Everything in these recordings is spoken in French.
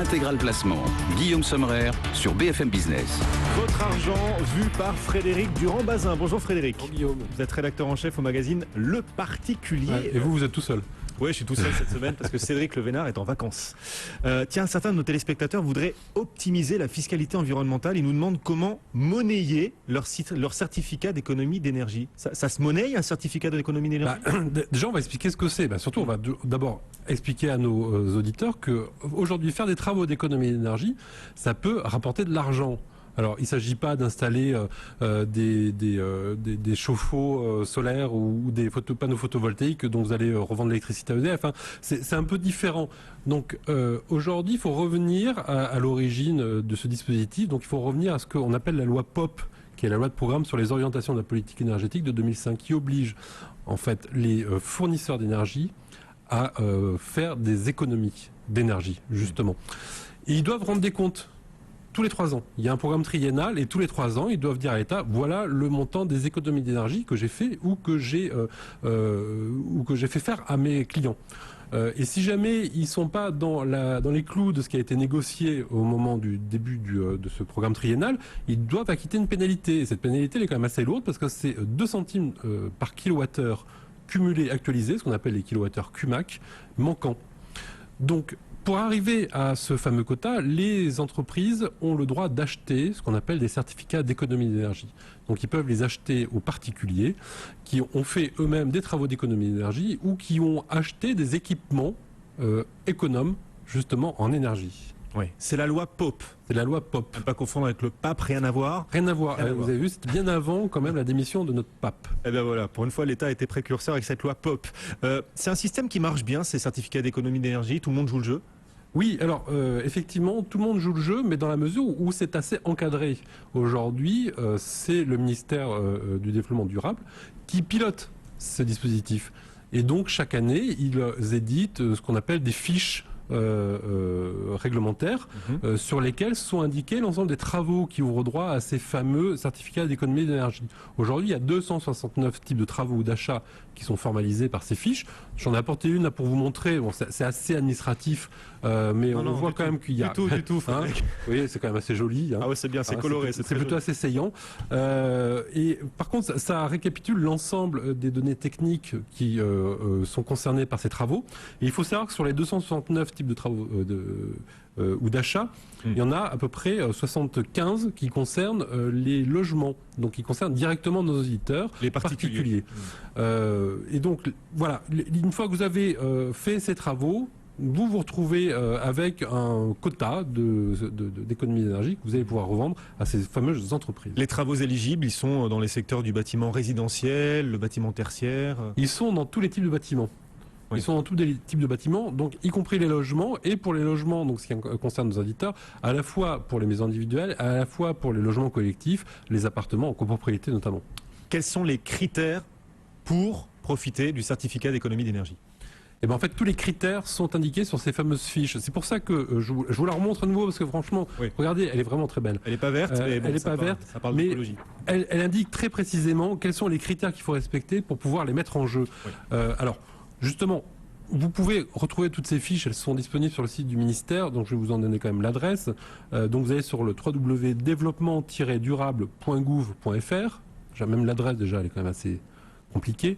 Intégral Placement, Guillaume Sommerer sur BFM Business. Votre argent vu par Frédéric Durand-Bazin. Bonjour Frédéric. Bonjour Guillaume. Vous êtes rédacteur en chef au magazine Le Particulier. Ouais, et vous êtes tout seul? Oui, je suis tout seul cette semaine parce que Cédric Levénard est en vacances. Tiens, certains de nos téléspectateurs voudraient optimiser la fiscalité environnementale. Ils nous demandent comment monnayer leur certificat d'économie d'énergie. Ça se monnaie, un certificat d'économie d'énergie? Déjà, on va expliquer ce que c'est. Surtout, on va d'abord expliquer à nos auditeurs qu'aujourd'hui, faire des travaux d'économie d'énergie, ça peut rapporter de l'argent. Alors, il ne s'agit pas d'installer des chauffe-eau solaires ou des panneaux photovoltaïques dont vous allez revendre l'électricité à EDF. C'est un peu différent. Donc, aujourd'hui, il faut revenir à l'origine de ce dispositif. Donc, il faut revenir à ce qu'on appelle la loi POP, qui est la loi de programme sur les orientations de la politique énergétique de 2005, qui oblige en fait les fournisseurs d'énergie à faire des économies d'énergie, justement. Et ils doivent rendre des comptes tous les 3 ans. Il y a un programme triennal et tous les 3 ans, ils doivent dire à l'État, voilà le montant des économies d'énergie que j'ai fait ou que j'ai fait faire à mes clients. Et si jamais ils ne sont pas dans les clous de ce qui a été négocié au moment du début de ce programme triennal, ils doivent acquitter une pénalité. Et cette pénalité, elle est quand même assez lourde parce que c'est 2 centimes par kilowattheure cumulé, actualisé, ce qu'on appelle les kilowattheures CUMAC, manquants. Donc, pour arriver à ce fameux quota, les entreprises ont le droit d'acheter ce qu'on appelle des certificats d'économie d'énergie. Donc ils peuvent les acheter aux particuliers qui ont fait eux-mêmes des travaux d'économie d'énergie ou qui ont acheté des équipements économes justement en énergie. Oui, c'est la loi POP. C'est la loi POP. Ne pas confondre avec le pape, rien à voir. Rien à voir. Vous avez vu, c'était bien avant quand même la démission de notre pape. Eh bien voilà, pour une fois, l'État a été précurseur avec cette loi POP. C'est un système qui marche bien, ces certificats d'économie d'énergie, tout le monde joue le jeu? Oui, alors effectivement, tout le monde joue le jeu, mais dans la mesure où c'est assez encadré. Aujourd'hui, c'est le ministère du Développement durable qui pilote ce dispositif. Et donc, chaque année, ils éditent ce qu'on appelle des fiches réglementaires sur lesquels sont indiqués l'ensemble des travaux qui ouvrent droit à ces fameux certificats d'économie d'énergie. Aujourd'hui, il y a 269 types de travaux ou d'achats qui sont formalisés par ces fiches. J'en ai apporté une là pour vous montrer. Bon, c'est assez administratif, mais on voit quand même qu'il y a... Du tout. Hein, vous voyez, c'est quand même assez joli. Hein. Ah ouais, c'est bien, c'est coloré. C'est plutôt assez saillant. Et par contre, ça récapitule l'ensemble des données techniques qui sont concernées par ces travaux. Et il faut savoir que sur les 269 types de travaux ou d'achats, il y en a à peu près 75 qui concernent les logements, donc qui concernent directement nos auditeurs, les particuliers. Et donc voilà, une fois que vous avez fait ces travaux, vous vous retrouvez avec un quota d'économie d'énergie que vous allez pouvoir revendre à ces fameuses entreprises. Les travaux éligibles, ils sont dans les secteurs du bâtiment résidentiel, le bâtiment tertiaire? Ils sont dans tous les types de bâtiments. Oui. Ils sont dans tous les types de bâtiments, donc y compris les logements, et pour les logements, donc ce qui concerne nos auditeurs, à la fois pour les maisons individuelles, à la fois pour les logements collectifs, les appartements en copropriété notamment. Quels sont les critères pour profiter du certificat d'économie d'énergie? Et en fait, tous les critères sont indiqués sur ces fameuses fiches. C'est pour ça que je vous la remontre à nouveau, parce que franchement, regardez, elle est vraiment très belle. Elle n'est pas verte, mais bon, elle n'est pas verte, ça parle d'écologie. Elle indique très précisément quels sont les critères qu'il faut respecter pour pouvoir les mettre en jeu. Oui. Alors, justement, vous pouvez retrouver toutes ces fiches, elles sont disponibles sur le site du ministère, donc je vais vous en donner quand même l'adresse. Donc vous allez sur le www.développement-durable.gouv.fr. J'ai même l'adresse déjà, elle est quand même assez compliqué.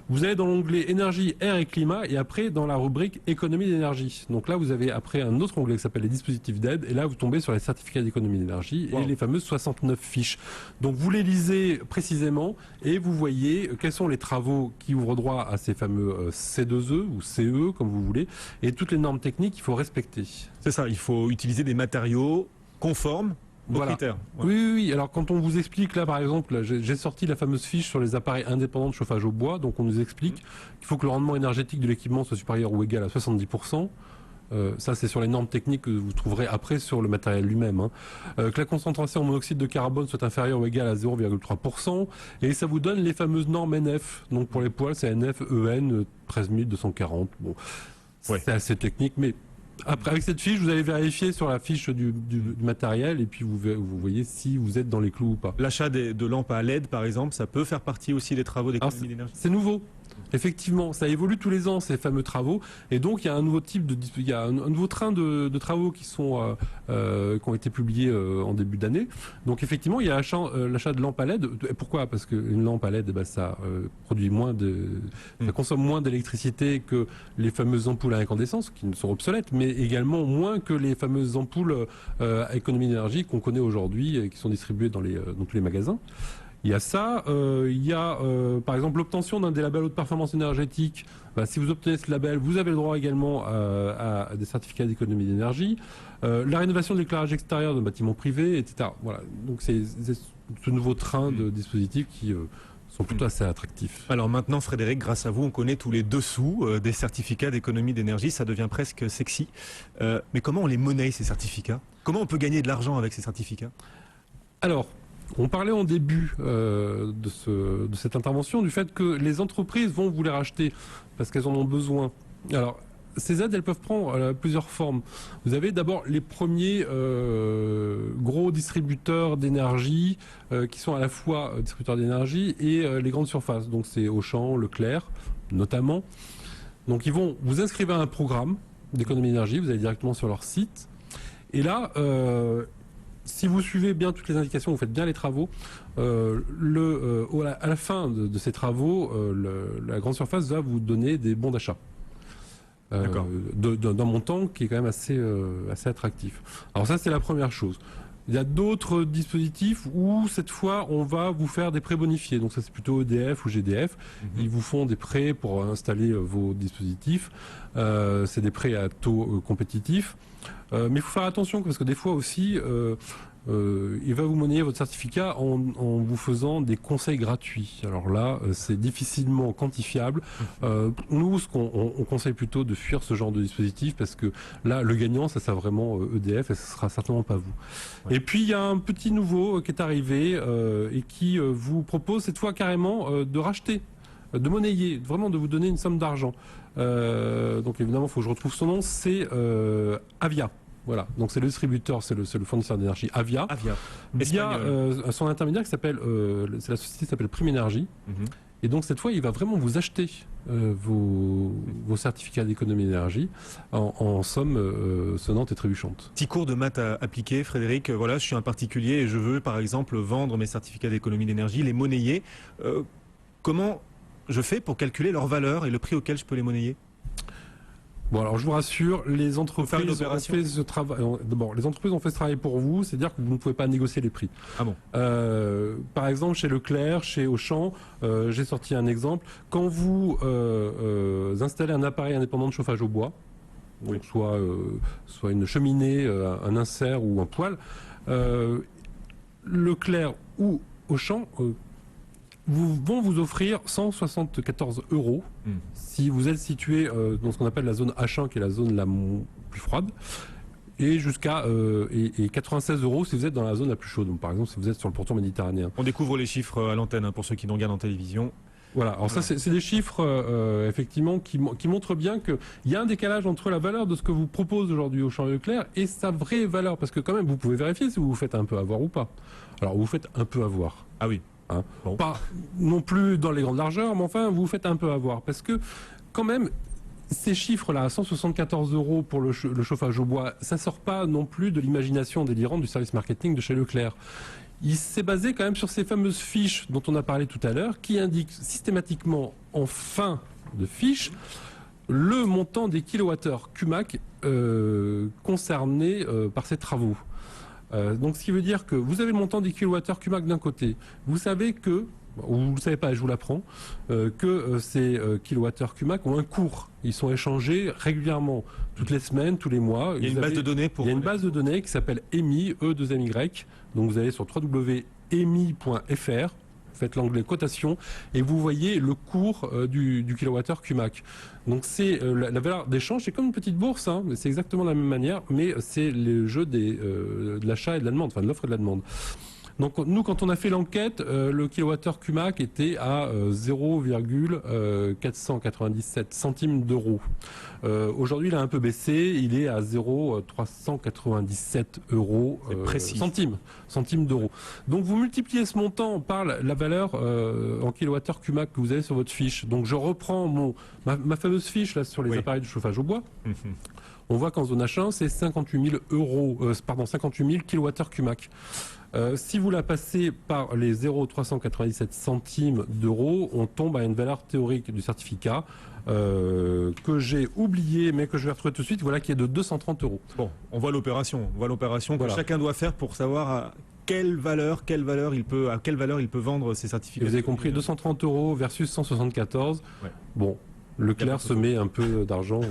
Vous allez dans l'onglet énergie, air et climat et après dans la rubrique économie d'énergie. Donc là vous avez après un autre onglet qui s'appelle les dispositifs d'aide et là vous tombez sur les certificats d'économie d'énergie et les fameuses 69 fiches. Donc vous les lisez précisément et vous voyez quels sont les travaux qui ouvrent droit à ces fameux C2E ou CE comme vous voulez et toutes les normes techniques qu'il faut respecter. C'est ça, il faut utiliser des matériaux conformes aux critères. Ouais. Oui. Alors quand on vous explique là, par exemple, j'ai sorti la fameuse fiche sur les appareils indépendants de chauffage au bois. Donc on nous explique qu'il faut que le rendement énergétique de l'équipement soit supérieur ou égal à 70%. Ça, c'est sur les normes techniques que vous trouverez après sur le matériel lui-même. Que la concentration en monoxyde de carbone soit inférieure ou égale à 0,3%. Et ça vous donne les fameuses normes NF. Donc pour les poêles, c'est NF, EN, 13240. Bon, c'est assez technique, mais après, avec cette fiche, vous allez vérifier sur la fiche du matériel et puis vous voyez si vous êtes dans les clous ou pas. L'achat de lampes à LED, par exemple, ça peut faire partie aussi des travaux d'économie d'énergie? C'est nouveau. Effectivement, ça évolue tous les ans, ces fameux travaux, et donc il y a un nouveau il y a un nouveau train de travaux qui ont été publiés en début d'année. Donc effectivement, il y a l'achat de lampes à LED. Pourquoi ? Parce qu'une lampe à LED, ça produit ça consomme moins d'électricité que les fameuses ampoules à incandescence, qui sont obsolètes, mais également moins que les fameuses ampoules à économie d'énergie qu'on connaît aujourd'hui et qui sont distribuées dans tous les magasins. Il y a ça, il y a par exemple l'obtention d'un des labels haute performance énergétique. Si vous obtenez ce label, vous avez le droit également à des certificats d'économie d'énergie. La rénovation de l'éclairage extérieur d'un bâtiment privé, etc. Voilà. Donc c'est ce nouveau train de dispositifs qui sont plutôt assez attractifs. Alors maintenant, Frédéric, grâce à vous, on connaît tous les dessous des certificats d'économie d'énergie. Ça devient presque sexy. Mais comment on les monnaie, ces certificats ? Comment on peut gagner de l'argent avec ces certificats ? Alors, on parlait en début de cette intervention du fait que les entreprises vont vous les racheter parce qu'elles en ont besoin. Alors, ces aides, elles peuvent prendre plusieurs formes. Vous avez d'abord les premiers gros distributeurs d'énergie qui sont à la fois distributeurs d'énergie et les grandes surfaces. Donc c'est Auchan, Leclerc notamment. Donc ils vont vous inscrire à un programme d'économie d'énergie, vous allez directement sur leur site. Et là, si vous suivez bien toutes les indications, vous faites bien les travaux, à la fin de ces travaux, la grande surface va vous donner des bons d'achat. D'un montant qui est quand même assez attractif. Alors ça, c'est la première chose. Il y a d'autres dispositifs où, cette fois, on va vous faire des prêts bonifiés. Donc ça, c'est plutôt EDF ou GDF. Ils vous font des prêts pour installer vos dispositifs. C'est des prêts à taux compétitifs. Mais il faut faire attention parce que des fois aussi, il va vous monnayer votre certificat en vous faisant des conseils gratuits. Alors là, c'est difficilement quantifiable. Nous, on conseille plutôt de fuir ce genre de dispositif parce que là, le gagnant, ça sera vraiment EDF et ce sera certainement pas vous. Ouais. Et puis, il y a un petit nouveau qui est arrivé et qui vous propose cette fois carrément de racheter, de monnayer, vraiment de vous donner une somme d'argent. Donc évidemment, il faut que je retrouve son nom, c'est Avia. Voilà, donc c'est le distributeur, c'est le fournisseur d'énergie Avia. Via son intermédiaire qui s'appelle, c'est la société qui s'appelle Prime Énergie. Et donc cette fois, il va vraiment vous acheter vos certificats d'économie d'énergie en somme sonnante et trébuchante. Petit cours de maths à appliquer, Frédéric. Voilà, je suis un particulier et je veux par exemple vendre mes certificats d'économie d'énergie, les monnayer. Comment je fais pour calculer leur valeur et le prix auquel je peux les monnayer ? Bon, alors je vous rassure, les entreprises ont fait ce travail. D'abord, les entreprises ont fait ce travail pour vous, c'est-à-dire que vous ne pouvez pas négocier les prix. Ah bon. Par exemple, chez Leclerc, chez Auchan, j'ai sorti un exemple. Quand vous installez un appareil indépendant de chauffage au bois, donc soit une cheminée, un insert ou un poêle, Leclerc ou Auchan vont vous offrir 174 € si vous êtes situé dans ce qu'on appelle la zone H1, qui est la zone la plus froide, et jusqu'à 96 € si vous êtes dans la zone la plus chaude. Donc, par exemple, si vous êtes sur le pourtour méditerranéen. On découvre les chiffres à l'antenne pour ceux qui nous regardent en télévision. Voilà, alors ça c'est des chiffres effectivement qui montrent bien qu'il y a un décalage entre la valeur de ce que vous propose aujourd'hui Auchan et Leclerc et sa vraie valeur, parce que quand même vous pouvez vérifier si vous vous faites un peu avoir ou pas. Alors vous vous faites un peu avoir. Ah oui. Hein. Bon. Pas non plus dans les grandes largeurs, mais enfin vous vous faites un peu avoir, parce que quand même ces chiffres-là, 174 € pour le chauffage au bois, ça sort pas non plus de l'imagination délirante du service marketing de chez Leclerc. Il s'est basé quand même sur ces fameuses fiches dont on a parlé tout à l'heure, qui indiquent systématiquement en fin de fiche le montant des kilowattheures CUMAC concernés par ces travaux. Donc ce qui veut dire que vous avez le montant des kilowattheures CUMAC d'un côté, vous savez que, ou vous ne le savez pas, je vous l'apprends, que ces kilowattheures CUMAC ont un cours. Ils sont échangés régulièrement, toutes les semaines, tous les mois. Il y a une base de données pour... Il y a une base de données qui s'appelle EMI, E2MY. Donc vous allez sur www.emi.fr, faites l'onglet cotation et vous voyez le cours du kilowattheure CUMAC. Donc c'est la valeur d'échange, c'est comme une petite bourse, hein, c'est exactement de la même manière, mais c'est le jeu de l'achat et de la demande, enfin de l'offre et de la demande. Donc nous, quand on a fait l'enquête, le kilowattheure QMAC était à 0,497 centimes d'euros. Aujourd'hui, il a un peu baissé, il est à 0,397 euros centimes d'euros. Donc vous multipliez ce montant par la valeur en kilowattheure QMAC que vous avez sur votre fiche. Donc je reprends ma fameuse fiche là sur les appareils de chauffage au bois. On voit qu'en zone H1, c'est 58 000 kilowattheures QMAC. Si vous la passez par les 0,397 centimes d'euros, on tombe à une valeur théorique du certificat que j'ai oublié, mais que je vais retrouver tout de suite, voilà, qui est de 230 euros. Bon, on voit l'opération que chacun doit faire pour savoir à quelle valeur il peut vendre ses certificats. Et vous avez compris, 230 euros versus 174. Ouais. Bon. Leclerc se met un peu d'argent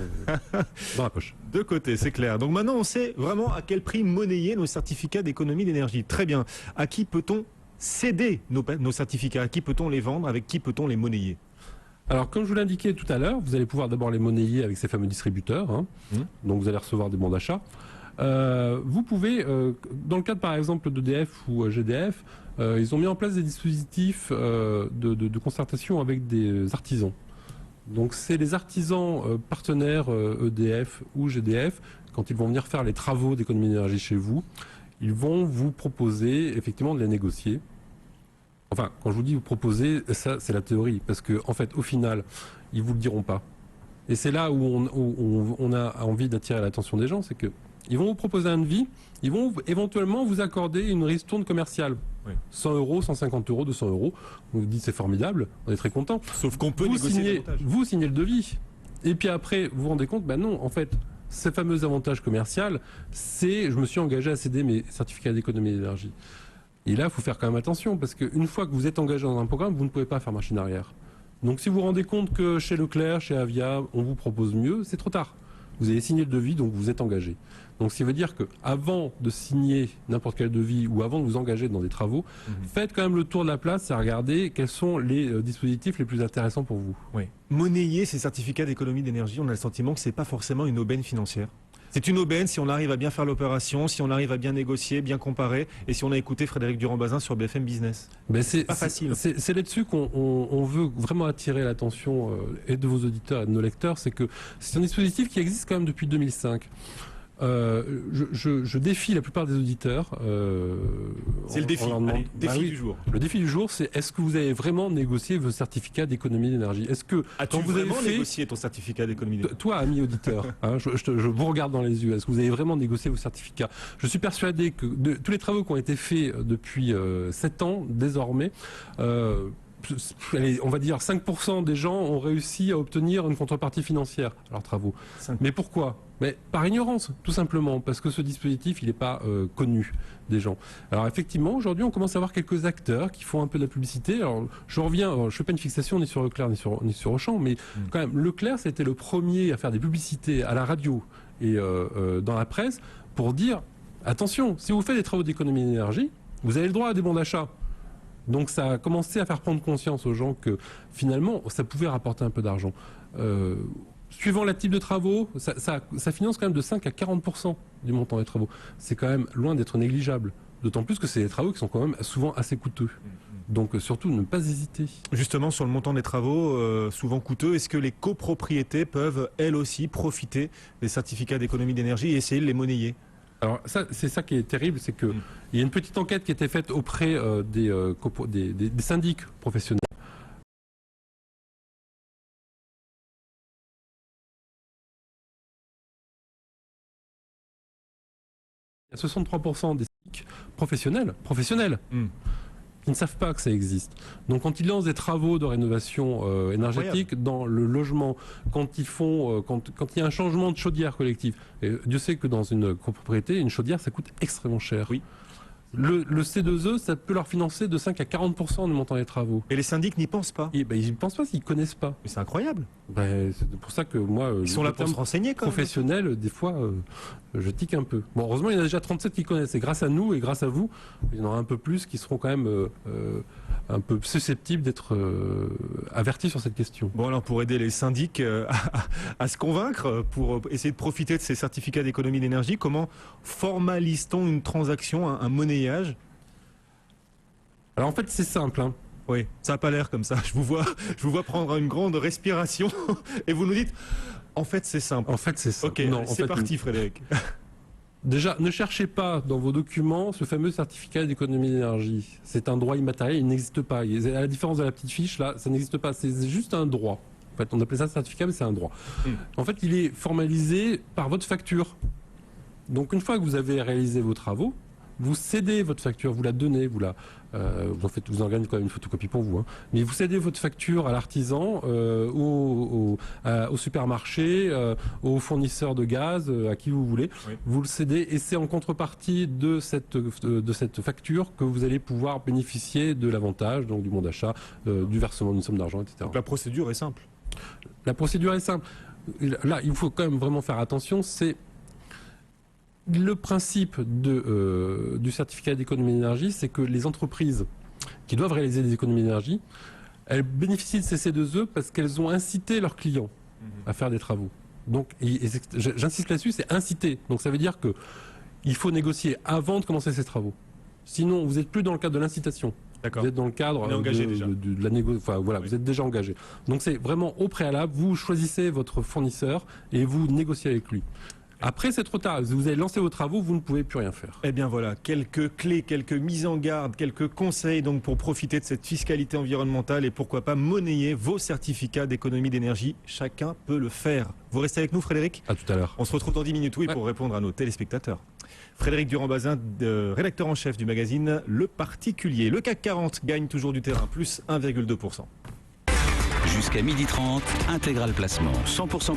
dans la poche. De côté, c'est clair. Donc maintenant, on sait vraiment à quel prix monnayer nos certificats d'économie d'énergie. Très bien. À qui peut-on céder nos certificats? À qui peut-on les vendre? Avec qui peut-on les monnayer? Alors, comme je vous l'indiquais tout à l'heure, vous allez pouvoir d'abord les monnayer avec ces fameux distributeurs. Donc, vous allez recevoir des bons d'achat. Vous pouvez, dans le cadre par exemple d'EDF ou GDF, ils ont mis en place des dispositifs de concertation avec des artisans. Donc c'est les artisans partenaires EDF ou GDF, quand ils vont venir faire les travaux d'économie d'énergie chez vous, ils vont vous proposer effectivement de les négocier. Enfin, quand je vous dis vous proposer, ça c'est la théorie, parce que en fait au final, ils vous le diront pas. Et c'est là où on a envie d'attirer l'attention des gens, c'est que ils vont vous proposer un devis, ils vont éventuellement vous accorder une ristourne commerciale. Oui. 100 euros, 150 euros, 200 euros. Vous vous dites c'est formidable, on est très content. Sauf qu'on peut négocier davantage. Vous signez le devis. Et puis après, vous vous rendez compte, ben non, en fait, ces fameux avantages commerciaux, c'est je me suis engagé à céder mes certificats d'économie d'énergie. Et là, il faut faire quand même attention, parce qu'une fois que vous êtes engagé dans un programme, vous ne pouvez pas faire machine arrière. Donc si vous vous rendez compte que chez Leclerc, chez Avia, on vous propose mieux, c'est trop tard. Vous avez signé le devis, donc vous êtes engagé. Donc, ce qui veut dire qu'avant de signer n'importe quel devis ou avant de vous engager dans des travaux, faites quand même le tour de la place et regardez quels sont les dispositifs les plus intéressants pour vous. Oui. Monnayer ces certificats d'économie d'énergie, on a le sentiment que ce n'est pas forcément une aubaine financière. C'est une aubaine si on arrive à bien faire l'opération, si on arrive à bien négocier, bien comparer, et si on a écouté Frédéric Durand-Bazin sur BFM Business. Ben c'est pas facile. C'est là-dessus qu'on veut vraiment attirer l'attention et de vos auditeurs et de nos lecteurs, c'est que c'est un dispositif qui existe quand même depuis 2005. Je défie la plupart des auditeurs. C'est le défi. Défi du jour. Le défi du jour, c'est est-ce que vous avez vraiment négocié vos certificats d'économie d'énergie? Est-ce que as-tu vraiment négocié ton certificat d'économie d'énergie? Toi, ami auditeur, je vous regarde dans les yeux. Est-ce que vous avez vraiment négocié vos certificats? Je suis persuadé que tous les travaux qui ont été faits depuis 7 ans, désormais, on va dire 5% des gens ont réussi à obtenir une contrepartie financière à leurs travaux. Mais pourquoi? Mais par ignorance, tout simplement, parce que ce dispositif, il n'est pas connu des gens. Alors effectivement, aujourd'hui, on commence à avoir quelques acteurs qui font un peu de la publicité. Alors je reviens, je ne fais pas une fixation ni sur Leclerc ni sur Auchan, mais quand même, Leclerc, c'était le premier à faire des publicités à la radio et dans la presse pour dire, attention, si vous faites des travaux d'économie d'énergie, vous avez le droit à des bons d'achat. Donc ça a commencé à faire prendre conscience aux gens que finalement ça pouvait rapporter un peu d'argent. Suivant le type de travaux, ça finance quand même de 5 à 40% du montant des travaux. C'est quand même loin d'être négligeable. D'autant plus que c'est des travaux qui sont quand même souvent assez coûteux. Donc surtout ne pas hésiter. Justement sur le montant des travaux souvent coûteux, est-ce que les copropriétés peuvent elles aussi profiter des certificats d'économie d'énergie et essayer de les monnayer ? Alors c'est ça qui est terrible, c'est qu'il y a une petite enquête qui a été faite auprès des syndics professionnels. Il y a 63% des syndics professionnels qui ne savent pas que ça existe. Donc quand ils lancent des travaux de rénovation énergétique dans le logement, quand il y a un changement de chaudière collective, et Dieu sait que dans une copropriété, une chaudière, ça coûte extrêmement cher. Oui. Le C2E, ça peut leur financer de 5 à 40% du montant des travaux. Et les syndics n'y pensent pas. Ils n'y pensent pas s'ils ne connaissent pas. Mais c'est incroyable. C'est pour ça que moi, ils sont là pour se renseigner quand même. Professionnels, des fois, je tique un peu. Bon, heureusement, il y en a déjà 37 qui connaissent. Et grâce à nous et grâce à vous, il y en aura un peu plus qui seront quand même un peu susceptibles d'être avertis sur cette question. Bon, alors pour aider les syndics à se convaincre, pour essayer de profiter de ces certificats d'économie d'énergie, comment formalise-t-on une transaction, un monnayage ? Alors en fait, c'est simple. Hein. Oui, ça n'a pas l'air comme ça. Je vous vois prendre une grande respiration et vous nous dites, en fait, c'est simple. En fait, c'est simple. Ok, Non, en c'est fait, parti, Frédéric. Déjà, ne cherchez pas dans vos documents ce fameux certificat d'économie d'énergie. C'est un droit immatériel, il n'existe pas. À la différence de la petite fiche, là, ça n'existe pas. C'est juste un droit. En fait, on appelle ça certificat, mais c'est un droit. En fait, il est formalisé par votre facture. Donc, une fois que vous avez réalisé vos travaux, vous cédez votre facture, vous la donnez, vous en gagnez quand même une photocopie pour vous. Hein. Mais vous cédez votre facture à l'artisan, au supermarché, au fournisseur de gaz, à qui vous voulez. Oui. Vous le cédez et c'est en contrepartie de cette facture que vous allez pouvoir bénéficier de l'avantage, donc du bon d'achat, du versement d'une somme d'argent, etc. Donc la procédure est simple. La procédure est simple. Là, il faut quand même vraiment faire attention, c'est le principe du certificat d'économie d'énergie, c'est que les entreprises qui doivent réaliser des économies d'énergie, elles bénéficient de ces C2E parce qu'elles ont incité leurs clients à faire des travaux. Donc, j'insiste là-dessus, c'est inciter. Donc ça veut dire que il faut négocier avant de commencer ces travaux. Sinon, vous n'êtes plus dans le cadre de l'incitation. Vous êtes dans le cadre de la négociation. Enfin, voilà, oui. Vous êtes déjà engagé. Donc c'est vraiment au préalable, vous choisissez votre fournisseur et vous négociez avec lui. Après, c'est trop tard. Vous avez lancé vos travaux, vous ne pouvez plus rien faire. Eh bien voilà, quelques clés, quelques mises en garde, quelques conseils donc pour profiter de cette fiscalité environnementale et pourquoi pas monnayer vos certificats d'économie d'énergie. Chacun peut le faire. Vous restez avec nous, Frédéric ? À tout à l'heure. On se retrouve dans 10 minutes, oui, pour répondre à nos téléspectateurs. Frédéric Durand-Bazin, rédacteur en chef du magazine Le Particulier. Le CAC 40 gagne toujours du terrain, plus 1,2%. Jusqu'à 12h30, intégral placement, 100% placement.